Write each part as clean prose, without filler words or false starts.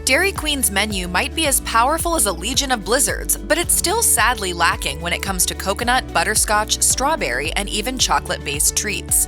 Dairy Queen's menu might be as powerful as a legion of blizzards, but it's still sadly lacking when it comes to coconut, butterscotch, strawberry, and even chocolate-based treats.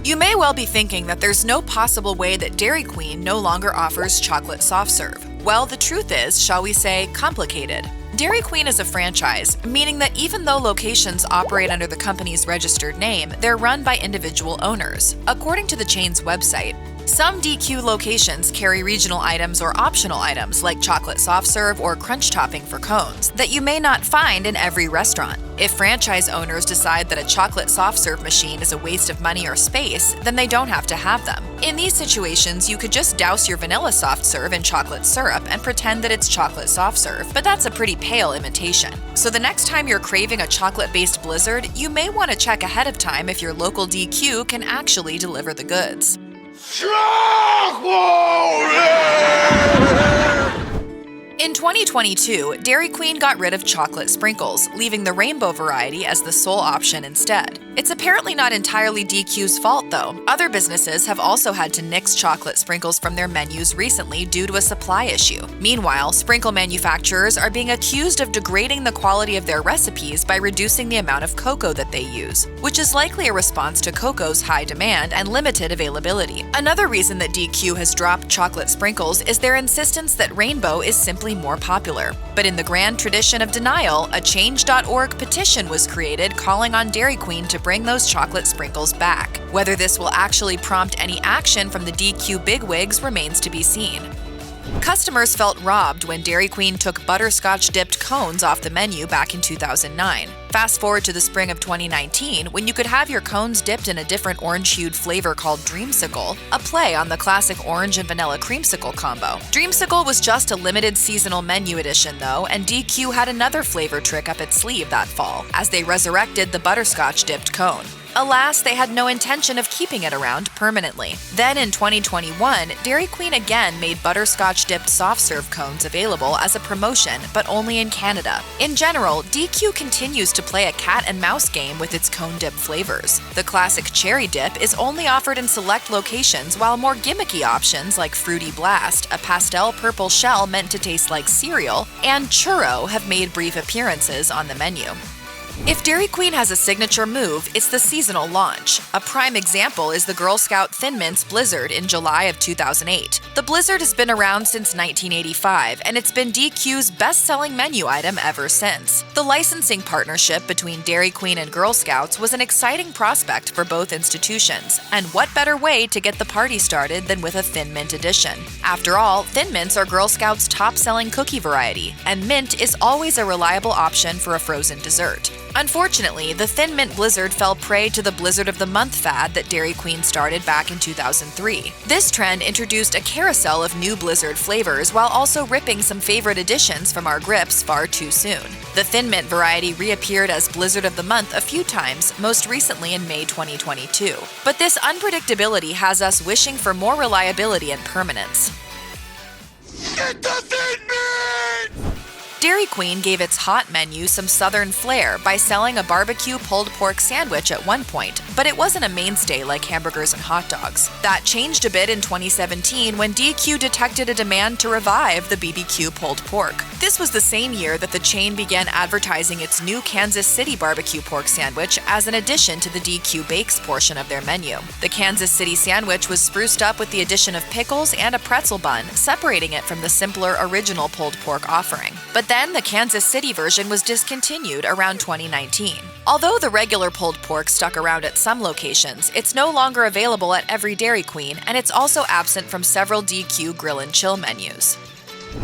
You may well be thinking that there's no possible way that Dairy Queen no longer offers chocolate soft serve. Well, the truth is, shall we say, complicated. Dairy Queen is a franchise, meaning that even though locations operate under the company's registered name, they're run by individual owners. According to the chain's website, some DQ locations carry regional items or optional items like chocolate soft serve or crunch topping for cones that you may not find in every restaurant. If franchise owners decide that a chocolate soft serve machine is a waste of money or space, then they don't have to have them. In these situations, you could just douse your vanilla soft serve in chocolate syrup and pretend that it's chocolate soft serve, but that's a pretty pale imitation. So the next time you're craving a chocolate-based blizzard, you may want to check ahead of time if your local DQ can actually deliver the goods. In 2022, Dairy Queen got rid of chocolate sprinkles, leaving the rainbow variety as the sole option instead. It's apparently not entirely DQ's fault, though. Other businesses have also had to nix chocolate sprinkles from their menus recently due to a supply issue. Meanwhile, sprinkle manufacturers are being accused of degrading the quality of their recipes by reducing the amount of cocoa that they use, which is likely a response to cocoa's high demand and limited availability. Another reason that DQ has dropped chocolate sprinkles is their insistence that rainbow is simply more popular. But in the grand tradition of denial, a Change.org petition was created calling on Dairy Queen to bring those chocolate sprinkles back. Whether this will actually prompt any action from the DQ bigwigs remains to be seen. Customers felt robbed when Dairy Queen took butterscotch-dipped cones off the menu back in 2009. Fast forward to the spring of 2019, when you could have your cones dipped in a different orange-hued flavor called Dreamsicle, a play on the classic orange and vanilla creamsicle combo. Dreamsicle was just a limited seasonal menu edition, though, and DQ had another flavor trick up its sleeve that fall, as they resurrected the butterscotch-dipped cone. Alas, they had no intention of keeping it around permanently. Then in 2021, Dairy Queen again made butterscotch-dipped soft-serve cones available as a promotion, but only in Canada. In general, DQ continues to play a cat-and-mouse game with its cone-dip flavors. The classic cherry dip is only offered in select locations, while more gimmicky options like Fruity Blast, a pastel purple shell meant to taste like cereal, and Churro have made brief appearances on the menu. If Dairy Queen has a signature move, it's the seasonal launch. A prime example is the Girl Scout Thin Mints Blizzard in July of 2008. The Blizzard has been around since 1985, and it's been DQ's best-selling menu item ever since. The licensing partnership between Dairy Queen and Girl Scouts was an exciting prospect for both institutions, and what better way to get the party started than with a Thin Mint edition? After all, Thin Mints are Girl Scouts' top-selling cookie variety, and mint is always a reliable option for a frozen dessert. Unfortunately, the Thin Mint Blizzard fell prey to the Blizzard of the Month fad that Dairy Queen started back in 2003. This trend introduced a carousel of new Blizzard flavors while also ripping some favorite additions from our grips far too soon. The Thin Mint variety reappeared as Blizzard of the Month a few times, most recently in May 2022. But this unpredictability has us wishing for more reliability and permanence. Get the Thin Mint! Dairy Queen gave its hot menu some southern flair by selling a barbecue pulled pork sandwich at one point, but it wasn't a mainstay like hamburgers and hot dogs. That changed a bit in 2017 when DQ detected a demand to revive the BBQ pulled pork. This was the same year that the chain began advertising its new Kansas City barbecue pork sandwich as an addition to the DQ Bakes portion of their menu. The Kansas City sandwich was spruced up with the addition of pickles and a pretzel bun, separating it from the simpler original pulled pork offering. But then the Kansas City version was discontinued around 2019. Although the regular pulled pork stuck around at some locations, it's no longer available at every Dairy Queen, and it's also absent from several DQ Grill and Chill menus.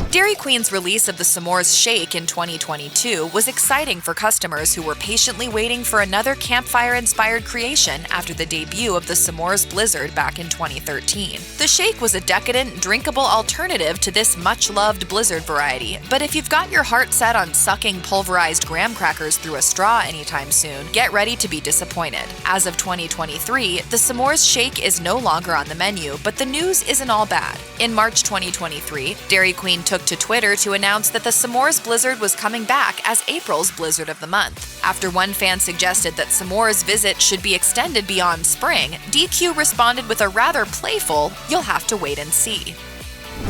Dairy Queen's release of the S'mores Shake in 2022 was exciting for customers who were patiently waiting for another campfire-inspired creation after the debut of the S'mores Blizzard back in 2013. The shake was a decadent, drinkable alternative to this much-loved Blizzard variety, but if you've got your heart set on sucking pulverized graham crackers through a straw anytime soon, get ready to be disappointed. As of 2023, the S'mores Shake is no longer on the menu, but the news isn't all bad. In March 2023, Dairy Queen took to Twitter to announce that the S'mores Blizzard was coming back as April's Blizzard of the Month. After one fan suggested that S'mores' visit should be extended beyond spring, DQ responded with a rather playful, "You'll have to wait and see."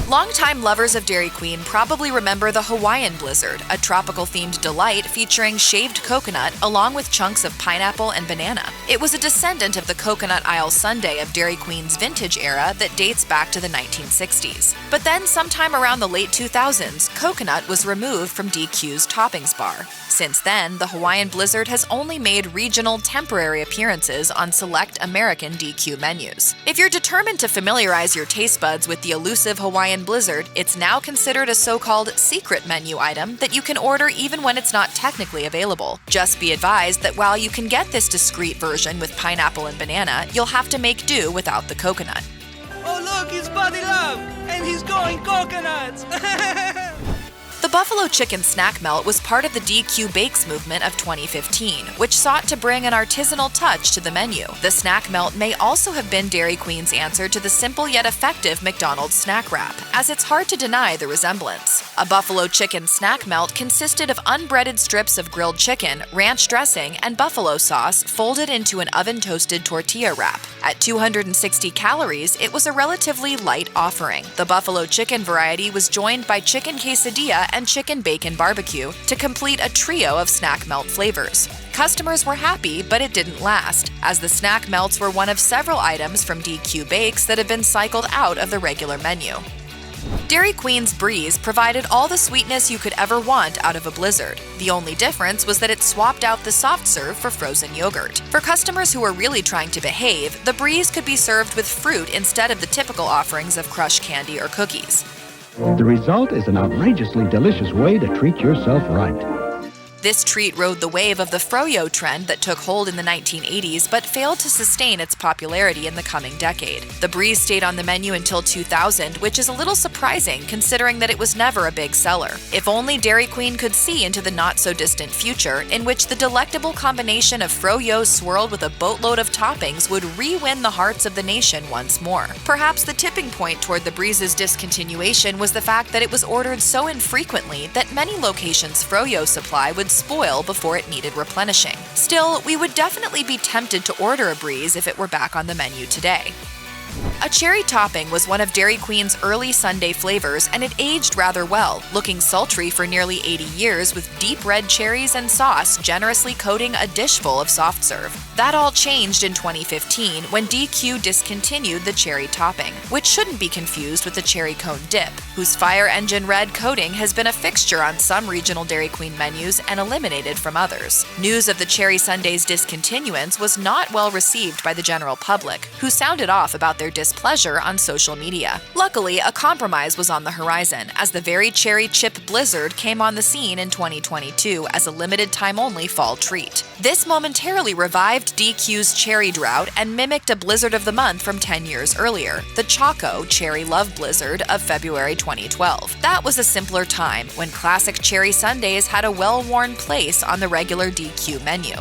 Longtime lovers of Dairy Queen probably remember the Hawaiian Blizzard, a tropical-themed delight featuring shaved coconut along with chunks of pineapple and banana. It was a descendant of the coconut aisle sundae of Dairy Queen's vintage era that dates back to the 1960s. But then sometime around the late 2000s, coconut was removed from DQ's toppings bar. Since then, the Hawaiian Blizzard has only made regional temporary appearances on select American DQ menus. If you're determined to familiarize your taste buds with the elusive Hawaiian Blizzard, it's now considered a so-called secret menu item that you can order even when it's not technically available. Just be advised that while you can get this discreet version with pineapple and banana, you'll have to make do without the coconut. Oh look, it's Buddy Love! And he's going coconuts! The Buffalo Chicken Snack Melt was part of the DQ Bakes movement of 2015, which sought to bring an artisanal touch to the menu. The Snack Melt may also have been Dairy Queen's answer to the simple yet effective McDonald's snack wrap, as it's hard to deny the resemblance. A Buffalo Chicken Snack Melt consisted of unbreaded strips of grilled chicken, ranch dressing, and buffalo sauce folded into an oven-toasted tortilla wrap. At 260 calories, it was a relatively light offering. The Buffalo Chicken variety was joined by chicken quesadilla and chicken bacon barbecue to complete a trio of snack melt flavors. Customers were happy, but it didn't last, as the snack melts were one of several items from DQ Bakes that have been cycled out of the regular menu. Dairy Queen's Breeze provided all the sweetness you could ever want out of a Blizzard. The only difference was that it swapped out the soft serve for frozen yogurt. For customers who were really trying to behave, the Breeze could be served with fruit instead of the typical offerings of crushed candy or cookies. The result is an outrageously delicious way to treat yourself right. This treat rode the wave of the froyo trend that took hold in the 1980s but failed to sustain its popularity in the coming decade. The Breeze stayed on the menu until 2000, which is a little surprising considering that it was never a big seller. If only Dairy Queen could see into the not-so-distant future in which the delectable combination of froyo swirled with a boatload of toppings would re-win the hearts of the nation once more. Perhaps the tipping point toward the Breeze's discontinuation was the fact that it was ordered so infrequently that many locations' froyo supply would spoil before it needed replenishing. Still, we would definitely be tempted to order a Breeze if it were back on the menu today. A cherry topping was one of Dairy Queen's early sundae flavors, and it aged rather well, looking sultry for nearly 80 years with deep red cherries and sauce generously coating a dish full of soft serve. That all changed in 2015 when DQ discontinued the cherry topping, which shouldn't be confused with the cherry cone dip, whose fire engine red coating has been a fixture on some regional Dairy Queen menus and eliminated from others. News of the cherry sundae's discontinuance was not well received by the general public, who sounded off about their displeasure on social media. Luckily, a compromise was on the horizon, as the very cherry chip Blizzard came on the scene in 2022 as a limited-time-only fall treat. This momentarily revived DQ's cherry drought and mimicked a Blizzard of the Month from 10 years earlier, the Choco Cherry Love Blizzard of February 2012. That was a simpler time, when classic cherry sundaes had a well-worn place on the regular DQ menu.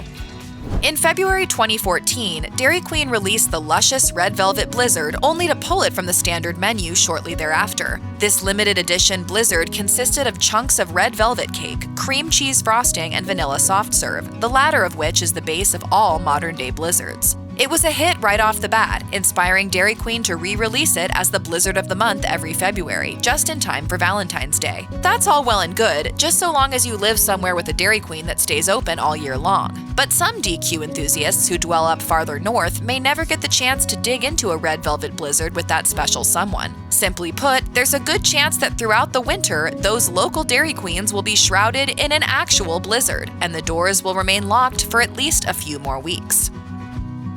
In February 2014, Dairy Queen released the luscious Red Velvet Blizzard only to pull it from the standard menu shortly thereafter. This limited edition Blizzard consisted of chunks of red velvet cake, cream cheese frosting, and vanilla soft serve, the latter of which is the base of all modern-day Blizzards. It was a hit right off the bat, inspiring Dairy Queen to re-release it as the Blizzard of the Month every February, just in time for Valentine's Day. That's all well and good, just so long as you live somewhere with a Dairy Queen that stays open all year long. But some DQ enthusiasts who dwell up farther north may never get the chance to dig into a Red Velvet Blizzard with that special someone. Simply put, there's a good chance that throughout the winter, those local Dairy Queens will be shrouded in an actual blizzard, and the doors will remain locked for at least a few more weeks.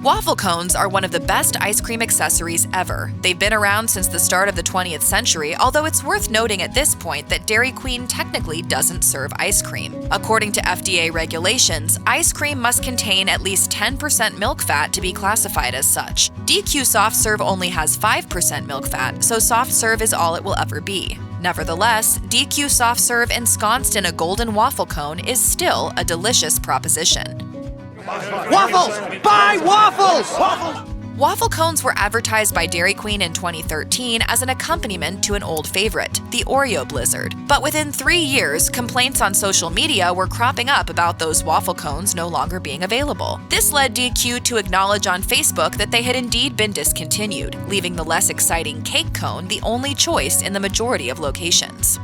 Waffle cones are one of the best ice cream accessories ever. They've been around since the start of the 20th century, although it's worth noting at this point that Dairy Queen technically doesn't serve ice cream. According to FDA regulations, ice cream must contain at least 10% milk fat to be classified as such. DQ Soft Serve only has 5% milk fat, so soft serve is all it will ever be. Nevertheless, DQ Soft Serve ensconced in a golden waffle cone is still a delicious proposition. Waffles! Buy waffles! Waffles! Waffle cones were advertised by Dairy Queen in 2013 as an accompaniment to an old favorite, the Oreo Blizzard. But within 3 years, complaints on social media were cropping up about those waffle cones no longer being available. This led DQ to acknowledge on Facebook that they had indeed been discontinued, leaving the less exciting cake cone the only choice in the majority of locations.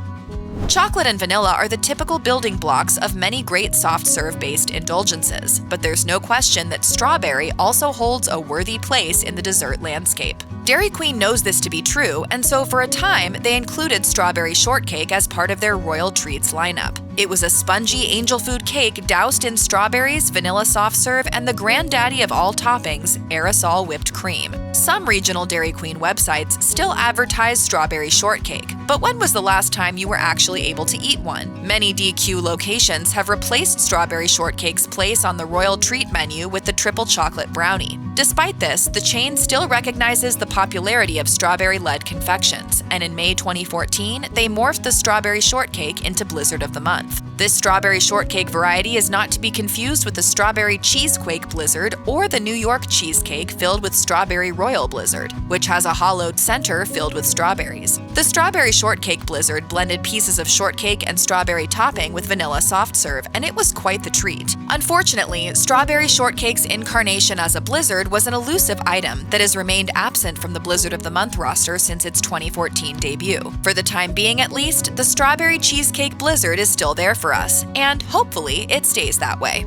Chocolate and vanilla are the typical building blocks of many great soft-serve-based indulgences, but there's no question that strawberry also holds a worthy place in the dessert landscape. Dairy Queen knows this to be true, and so for a time, they included strawberry shortcake as part of their Royal Treats lineup. It was a spongy angel food cake doused in strawberries, vanilla soft serve, and the granddaddy of all toppings, aerosol whipped cream. Some regional Dairy Queen websites still advertise strawberry shortcake, but when was the last time you were actually able to eat one? Many DQ locations have replaced strawberry shortcake's place on the Royal Treat menu with the triple chocolate brownie. Despite this, the chain still recognizes the popularity of strawberry-led confections, and in May 2014, they morphed the strawberry shortcake into Blizzard of the Month. This strawberry shortcake variety is not to be confused with the strawberry cheesecake blizzard or the New York cheesecake filled with strawberry royal blizzard, which has a hollowed center filled with strawberries. The strawberry shortcake blizzard blended pieces of shortcake and strawberry topping with vanilla soft serve, and it was quite the treat. Unfortunately, strawberry shortcake's incarnation as a blizzard was an elusive item that has remained absent from the Blizzard of the Month roster since its 2014 debut. For the time being at least, the strawberry cheesecake blizzard is still there for us, and hopefully it stays that way.